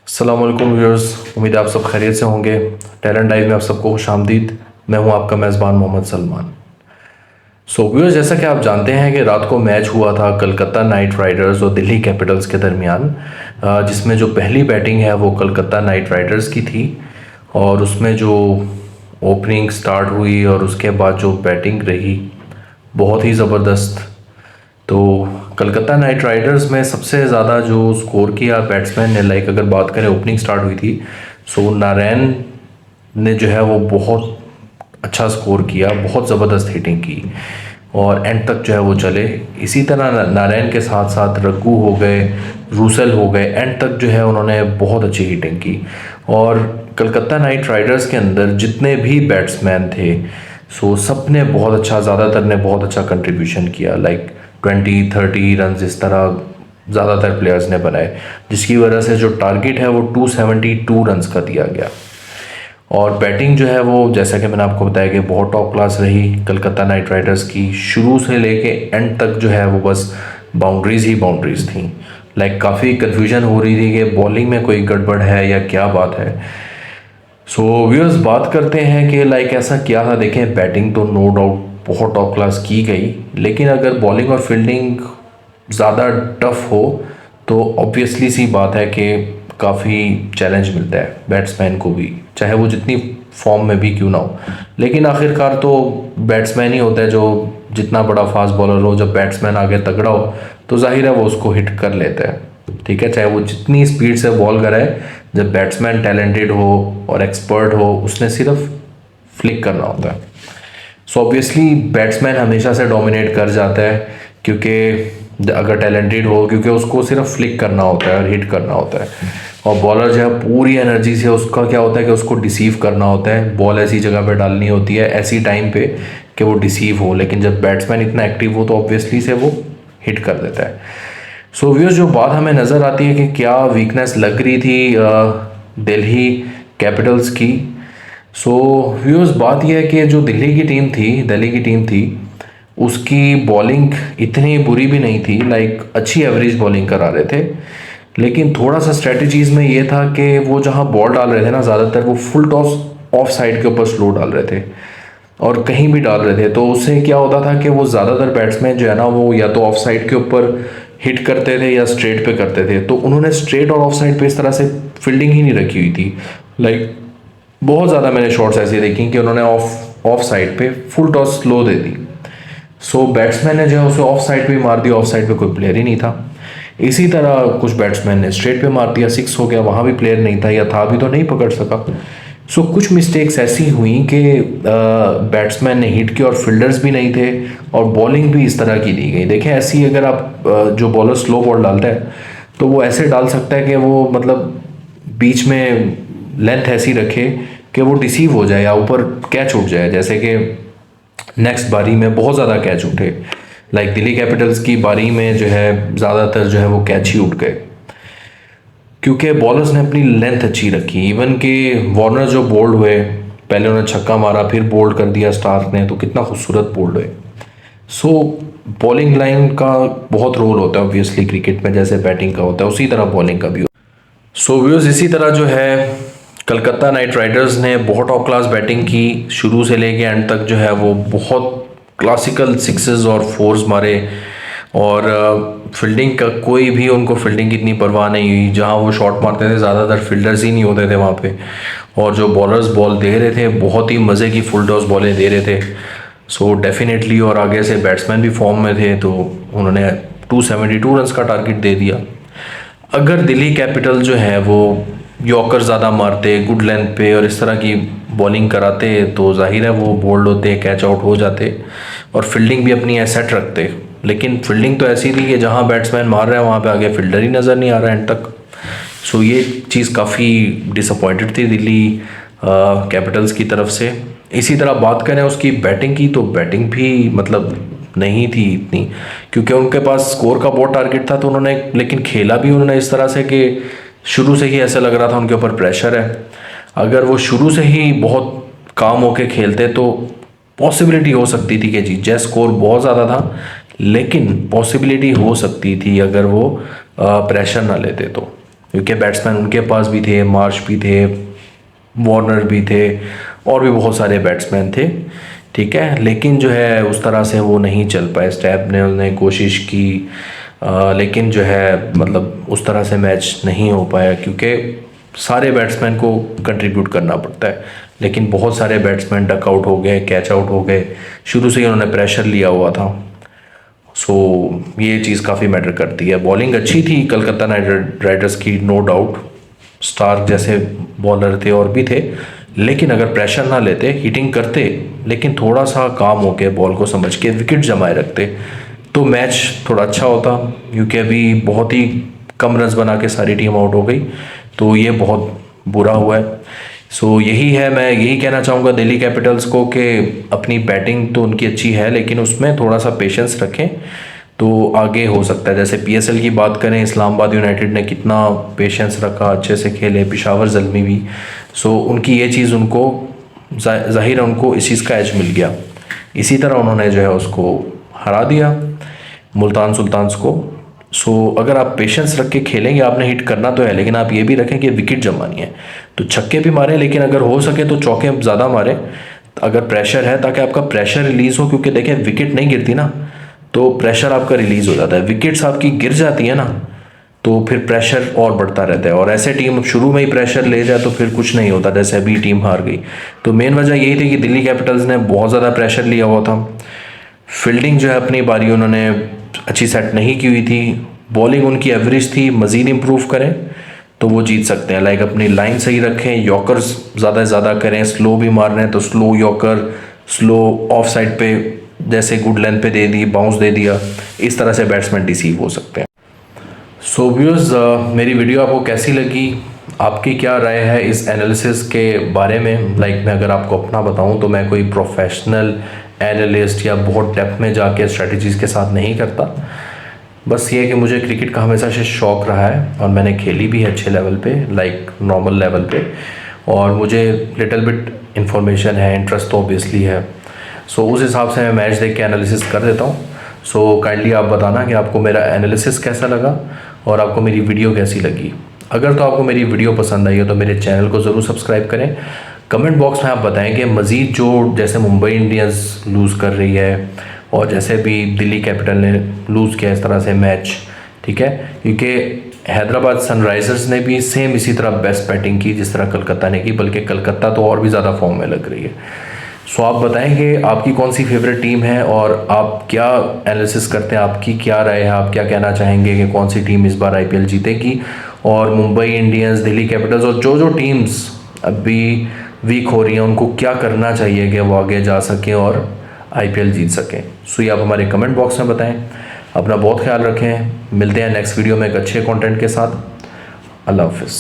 अस्सलाम वालेकुम व्यूअर्स, उम्मीद है आप सब खैरियत से होंगे। टैलेंट लाइव में आप सबको खुशामदीद। मैं हूं आपका मेज़बान मोहम्मद सलमान। व्यूअर्स, जैसा कि आप जानते हैं कि रात को मैच हुआ था कलकत्ता नाइट राइडर्स और दिल्ली कैपिटल्स के दरमियान, जिसमें जो पहली बैटिंग है वो कलकत्ता नाइट राइडर्स की थी। और उसमें जो ओपनिंग स्टार्ट हुई और उसके बाद जो बैटिंग रही, बहुत ही ज़बरदस्त। तो कलकत्ता नाइट राइडर्स में सबसे ज़्यादा जो स्कोर किया बैट्समैन ने, लाइक अगर बात करें ओपनिंग स्टार्ट हुई थी, सो नारायण ने जो है वो बहुत अच्छा स्कोर किया, बहुत ज़बरदस्त हिटिंग की और एंड तक जो है वो चले। इसी तरह नारायण के साथ साथ रग्गू हो गए, रूसेल हो गए, एंड तक जो है उन्होंने बहुत अच्छी हिटिंग की। और कलकत्ता नाइट राइडर्स के अंदर जितने भी बैट्समैन थे, सो सब ने बहुत अच्छा, ज़्यादातर ने बहुत अच्छा कंट्रीब्यूशन किया। लाइक 20-30 रन इस तरह ज़्यादातर प्लेयर्स ने बनाए, जिसकी वजह से जो टारगेट है वो 272 रन्स का दिया गया। और बैटिंग जो है वो, जैसा कि मैंने आपको बताया कि बहुत टॉप क्लास रही कलकत्ता नाइट राइडर्स की। शुरू से लेके एंड तक जो है वो बस बाउंड्रीज़ ही बाउंड्रीज़ थी। लाइक काफ़ी कन्फ्यूजन हो रही थी कि बॉलिंग में कोई गड़बड़ है या क्या बात है। व्यूअर्स, बात करते हैं कि लाइक ऐसा क्या था। देखें, बैटिंग तो नो डाउट बहुत टॉप क्लास की गई, लेकिन अगर बॉलिंग और फील्डिंग ज़्यादा टफ हो तो ऑब्वियसली सी बात है कि काफ़ी चैलेंज मिलता है बैट्समैन को भी, चाहे वो जितनी फॉर्म में भी क्यों ना हो। लेकिन आखिरकार तो बैट्समैन ही होता है जो, जितना बड़ा फास्ट बॉलर हो, जब बैट्समैन आगे तगड़ा हो तो जाहिर है वो उसको हिट कर लेता है। ठीक है, चाहे वो जितनी स्पीड से बॉल कराए, जब बैट्समैन टैलेंटेड हो और एक्सपर्ट हो, उसने सिर्फ फ्लिक करना होता है। ऑब्वियसली बैट्समैन हमेशा से डोमिनेट कर जाता है, क्योंकि अगर टैलेंटेड हो, क्योंकि उसको सिर्फ फ्लिक करना होता है और हिट करना होता है। और बॉलर जो है पूरी एनर्जी से, उसका क्या होता है कि उसको डिसीव करना होता है, बॉल ऐसी जगह पे डालनी होती है ऐसी टाइम पे कि वो डिसीव हो। लेकिन जब बैट्समैन इतना एक्टिव हो तो ऑब्वियसली से वो हिट कर देता है। व्यूअर्स, जो बात हमें नज़र आती है कि क्या वीकनेस लग रही थी दिल्ली कैपिटल्स की। व्यूअर्स, बात यह है कि जो दिल्ली की टीम थी, उसकी बॉलिंग इतनी बुरी भी नहीं थी। लाइक अच्छी एवरेज बॉलिंग करा रहे थे, लेकिन थोड़ा सा स्ट्रेटजीज में ये था कि वो जहाँ बॉल डाल रहे थे ना, ज़्यादातर वो फुल टॉस ऑफ साइड के ऊपर स्लो डाल रहे थे और कहीं भी डाल रहे थे। तो उससे क्या होता था कि वो ज़्यादातर बैट्समैन जो है ना, वो या तो ऑफ साइड के ऊपर हिट करते थे या स्ट्रेट पे करते थे। तो उन्होंने स्ट्रेट और ऑफ साइड पे इस तरह से फील्डिंग ही नहीं रखी हुई थी। लाइक बहुत ज़्यादा मैंने शॉट्स ऐसी देखी कि उन्होंने ऑफ साइड पे फुल टॉस स्लो दे दी। बैट्समैन ने जो है उसे ऑफ साइड पे मार दिया, ऑफ साइड पे कोई प्लेयर ही नहीं था। इसी तरह कुछ बैट्समैन ने स्ट्रेट पे मार दिया, 6 हो गया, वहाँ भी प्लेयर नहीं था, या था भी तो नहीं पकड़ सका। कुछ मिस्टेक्स ऐसी हुई कि बैट्समैन ने हिट की और फील्डर्स भी नहीं थे, और बॉलिंग भी इस तरह की दी गई। देखें, ऐसी अगर आप जो बॉलर स्लो बॉल डालता है तो वो ऐसे डाल सकता है कि वो मतलब बीच में लेंथ ऐसी रखे कि वो डिसीव हो जाए या ऊपर कैच उठ जाए। जैसे कि नेक्स्ट बारी में बहुत ज़्यादा कैच उठे, लाइक दिल्ली कैपिटल्स की बारी में जो है ज़्यादातर जो है वो कैच ही उठ गए, क्योंकि बॉलर्स ने अपनी लेंथ अच्छी रखी। इवन कि वार्नर जो बोल्ड हुए, पहले उन्होंने छक्का मारा, फिर बोल्ड कर दिया स्टार्क ने, तो कितना खूबसूरत बोल्ड हुए। बॉलिंग लाइन का बहुत रोल होता है ऑब्वियसली क्रिकेट में, जैसे बैटिंग का होता है उसी तरह बॉलिंग का भी। व्यूअर्स, इसी तरह जो है कलकत्ता नाइट राइडर्स ने बहुत टॉप क्लास बैटिंग की। शुरू से लेके एंड तक जो है वो बहुत क्लासिकल सिक्सेस और फोर्स मारे, और फील्डिंग का कोई भी, उनको फील्डिंग की इतनी परवाह नहीं हुई। जहां वो शॉट मारते थे ज़्यादातर फील्डर्स ही नहीं होते थे वहां पे, और जो बॉलर्स बॉल दे रहे थे बहुत ही मज़े की फुल टॉस बॉलें दे रहे थे। डेफिनेटली, और आगे से बैट्समैन भी फॉर्म में थे, तो उन्होंने 272 रन का टारगेट दे दिया। अगर दिल्ली कैपिटल जो है वो यॉर्कर ज़्यादा मारते गुड लेंथ पे और इस तरह की बॉलिंग कराते, तो जाहिर है वो बोल्ड होते, कैच आउट हो जाते, और फील्डिंग भी अपनी एसेट रखते। लेकिन फील्डिंग तो ऐसी थी कि जहां बैट्समैन मार रहा है वहां पे आगे फील्डर ही नज़र नहीं आ रहा एंड तक। ये चीज़ काफ़ी डिसअपॉइंटेड थी दिल्ली कैपिटल्स की तरफ से। इसी तरह बात करें उसकी बैटिंग की, तो बैटिंग भी मतलब नहीं थी इतनी, क्योंकि उनके पास स्कोर का बहुत टारगेट था। तो उन्होंने, लेकिन खेला भी उन्होंने इस तरह से कि शुरू से ही ऐसा लग रहा था उनके ऊपर प्रेशर है। अगर वो शुरू से ही बहुत काम होके खेलते तो पॉसिबिलिटी हो सकती थी कि जीत जाए। स्कोर बहुत ज़्यादा था, लेकिन पॉसिबिलिटी हो सकती थी अगर वो प्रेशर ना लेते तो। क्योंकि बैट्समैन उनके पास भी थे, मार्श भी थे, वार्नर भी थे और भी बहुत सारे बैट्समैन थे, ठीक है। लेकिन जो है उस तरह से वो नहीं चल पाए। स्टैप ने उन्हें कोशिश की, लेकिन जो है मतलब उस तरह से मैच नहीं हो पाया, क्योंकि सारे बैट्समैन को कंट्रीब्यूट करना पड़ता है। लेकिन बहुत सारे बैट्समैन डक आउट हो गए, कैच आउट हो गए, शुरू से ही उन्होंने प्रेशर लिया हुआ था। सो ये चीज़ काफ़ी मैटर करती है। बॉलिंग अच्छी थी कलकत्ता नाइट राइडर्स की, नो डाउट। स्टार्क जैसे बॉलर थे और भी थे, लेकिन अगर प्रेशर ना लेते, हिटिंग करते, लेकिन थोड़ा सा काम होके बॉल को समझ के विकेट जमाए रखते, तो मैच थोड़ा अच्छा होता। क्योंकि अभी बहुत ही कम रन्स बना के सारी टीम आउट हो गई, तो ये बहुत बुरा हुआ है। सो यही है, मैं यही कहना चाहूँगा दिल्ली कैपिटल्स को कि अपनी बैटिंग तो उनकी अच्छी है, लेकिन उसमें थोड़ा सा पेशेंस रखें तो आगे हो सकता है। जैसे पीएसएल की बात करें, इस्लामाबाद यूनाइटेड ने कितना पेशेंस रखा, अच्छे से खेले, पेशावर ज़ल्मी भी। सो उनकी ये चीज़ उनको ज़ाहिर है उनको इस चीज़ का एज मिल गया। इसी तरह उन्होंने जो है उसको हरा दिया, मुल्तान सुल्तान्स को। सो अगर आप पेशेंस रख के खेलेंगे, आपने हिट करना तो है, लेकिन आप ये भी रखें कि विकेट जमानी है। तो छक्के भी मारें, लेकिन अगर हो सके तो चौके ज़्यादा मारें अगर प्रेशर है, ताकि आपका प्रेशर रिलीज़ हो। क्योंकि देखें, विकेट नहीं गिरती ना तो प्रेशर आपका रिलीज़ हो जाता है। विकेट्स आपकी गिर जाती है ना तो फिर प्रेशर और बढ़ता रहता है। और ऐसे टीम शुरू में ही प्रेशर ले जाए तो फिर कुछ नहीं होता, जैसे अभी टीम हार गई। तो मेन वजह यही थी कि दिल्ली कैपिटल्स ने बहुत ज़्यादा प्रेशर लिया हुआ था। फील्डिंग जो है अपनी बारी उन्होंने अच्छी सेट नहीं की हुई थी। बॉलिंग उनकी एवरेज थी, मज़ीद इम्प्रूव करें तो वो जीत सकते हैं। लाइक अपनी लाइन सही रखें, यॉर्कर्स ज़्यादा से ज़्यादा करें, स्लो भी मार रहे हैं तो slow yorker, slow of side पे जैसे गुड लेंथ पे दे दी, बाउंस दे दिया, इस तरह से बैट्समैन डिसीव हो सकते हैं। सो व्यूअर्स, मेरी वीडियो आपको कैसी लगी, आपकी क्या राय है इस एनालिसिस के बारे में। लाइक मैं अगर आपको अपना बताऊं तो मैं कोई प्रोफेशनल एनालिस्ट या बहुत डेप्थ में जाके स्ट्रेटजीज़ के साथ नहीं करता। बस ये है कि मुझे क्रिकेट का हमेशा से शौक़ रहा है और मैंने खेली भी है अच्छे लेवल पे, लाइक नॉर्मल लेवल पे, और मुझे लिटिल बिट इन्फॉर्मेशन है, इंटरेस्ट तो ऑब्वियसली है। सो उस हिसाब से मैं मैच देख के एनालिसिस कर देता हूँ। सो काइंडली आप बताना कि आपको मेरा एनालिसिस कैसा लगा और आपको मेरी वीडियो कैसी लगी। अगर तो आपको मेरी वीडियो पसंद आई हो तो मेरे चैनल को ज़रूर सब्सक्राइब करें। कमेंट बॉक्स में आप बताएं कि मज़ीद जो जैसे मुंबई इंडियंस लूज़ कर रही है और जैसे भी दिल्ली कैपिटल ने लूज़ किया इस तरह से मैच, ठीक है। क्योंकि हैदराबाद सनराइज़र्स ने भी सेम इसी तरह बेस्ट बैटिंग की जिस तरह कलकत्ता ने की, बल्कि कलकत्ता तो और भी ज़्यादा फॉर्म में लग रही है। सो आप बताएं कि आपकी कौन सी फेवरेट टीम है और आप क्या एनालिसिस करते हैं, आपकी क्या राय है, आप क्या कहना चाहेंगे कि कौन सी टीम इस बार आईपीएल जीतेगी। और मुंबई इंडियंस, दिल्ली कैपिटल्स और जो टीम्स अभी वीक हो रही हैं उनको क्या करना चाहिए कि वो आगे जा सकें और आईपीएल जीत सकें। सो ये आप हमारे कमेंट बॉक्स में बताएं। अपना बहुत ख्याल रखें, मिलते हैं नेक्स्ट वीडियो में एक अच्छे कंटेंट के साथ। अल्लाह हाफिज़।